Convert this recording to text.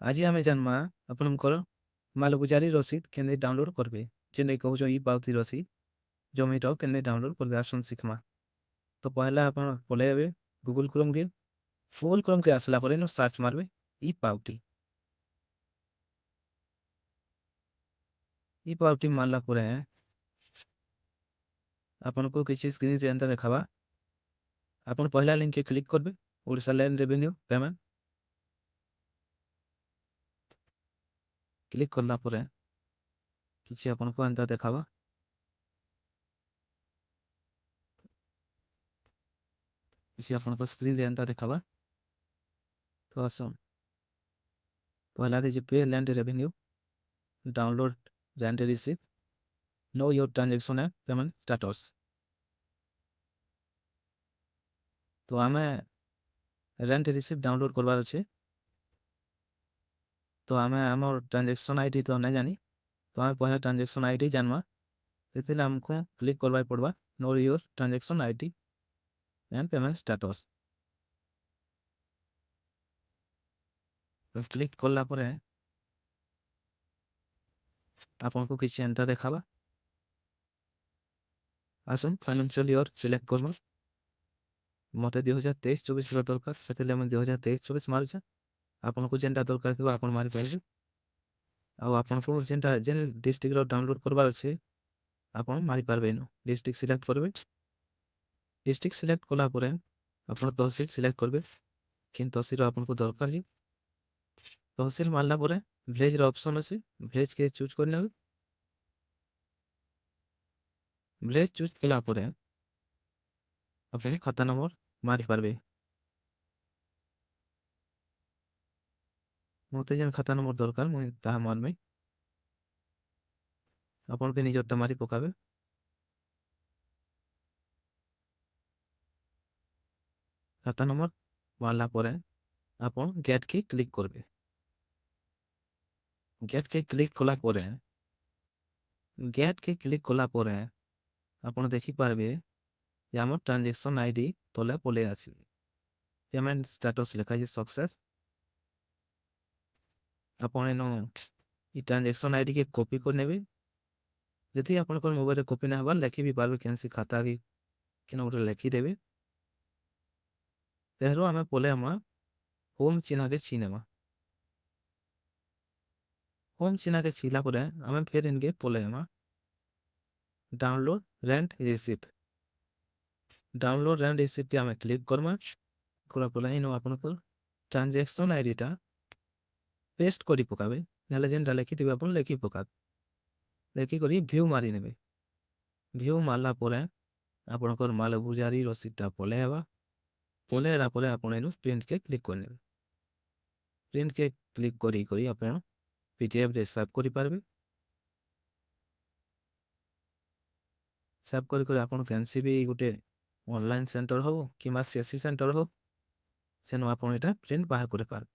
ଆଜି ଆମେ ଜାନ୍ମା ଆପଣଙ୍କର ମାଲଗୁଜାରୀ ରସିଦ କେମିତି ଡାଉନଲୋଡ କରିବେ। ଯେନେ କହୁଛ ଇ ପାଉତି ରସିଦ ଜମିର କେମିତି ଡାଉନଲୋଡ କରିବେ ଆସନ୍ ଶିଖମା। ତ ପहला ଆପଣ ପଳେଇବେ ଗୁଗଲ କ୍ରୋମ କେ। ଫୁଲ କ୍ରୋମ କେ ଆସିଲା ପରେ ସର୍ଚ୍ଚ ମାରବେ ଇ ପାଉଟି। ଇ ପାଉଟି ମାରଲା ପରେ ଆପଣଙ୍କୁ କିଛି ସ୍କ୍ରିନ ରେ ଏନ୍ତା ଦେଖାବା। ଆପଣ ପहला लिंक के क्लिक करबे Odisha land revenue payment click करला ପରେ କିଛି ଆପଣଙ୍କୁ ଏନ୍ତା ଦେଖାବା। କିଛି ଆପଣଙ୍କ ସ୍କ୍ରିନ ରେ ଏନ୍ତା ଦେଖାବା। ତ ଆସନ୍ ପहला रे पे land revenue download land receive no your transaction and payment status. तो आमे रेंट रिसीव डाउनलोड करवार अच्छे। तो आमे हमर ट्रांजैक्शन आईडी तो नहीं जानी। तो आमे पहले ट्रांजैक्शन आईडी जानवा से हमको क्लिक करवा पड़वा know your transaction ID and payment status. Click करला ପରେ आपको किसी एंता देखावा। आसन फाइनेंशियल ईयर सिलेक्ट करवा मते 2023-24 दरकार से 2023-24 मारुछे। आपको जेनटा दरकार थो आप मारी पारे। आपको जेनटा जेन डिस्ट्रिक्ट डाउनलोड करवार अच्छे आप मारी पारे। डिस्ट्रिक्ट सिलेक्ट करेंगे। डिस्ट्रिक्ट सिलेक्ट कला आप तहसिल सिलेक्ट करेंगे कि तहसिल आपको दरकार जी तहसिल मारला विलेज ऑप्शन अच्छे विलेज के चूज करने विलेज चूज कला अपने खाता नंबर मारी पारे। मत जेन खाता नंबर दरकार मुझे ताहा मारमे आपन के निजरटा मारी पकाबे। खाता नंबर मारला आपन गेट की क्लिक करबे। गेट के क्लिक कला गेट के क्लिक कला आपन देखि पारबे जे हमर ट्रांजैक्शन आईडी तले पले आसी पेमेंट स्टेटस लिखा जे सक्सेस। आपन एनो ई ट्रांजैक्शन आईडी के कॉपी कर नेबे। जदि आपन को मोबाइल रे कॉपी ना हबा लिखि भी पारबे केनसी खाता की केन गोटे लिखि देबे। तेहरो हमें पले हम होम चिन्ह के छीनेमा। होम चिन्ह के छीला हमें फिर इनके पले हम download rent receipt. Download rent receipt के हमें क्लिक करमा करा पले इनो आपनको ट्रांजैक्शन आईडी टा पेस्ट करी पकाबे नाले जेनटा लिखि देबे आपन लिखि पकाबे। लिखि करी व्यू मारी नेबे। व्यू मारला आपनकर माल गुजारी रसीद टा पले हवा। पले हला आपन एनु प्रिंट के क्लिक कर नेबे। प्रिंट के क्लिक करी आपन पीडीएफ रे सेव करि पारबे। सेव करी आपन कैंसी भी गोटे ऑनलाइन सेंटर हो कि सीएससी सेंटर हो सेनु आपन एटा प्रिंट बाहर करे पार।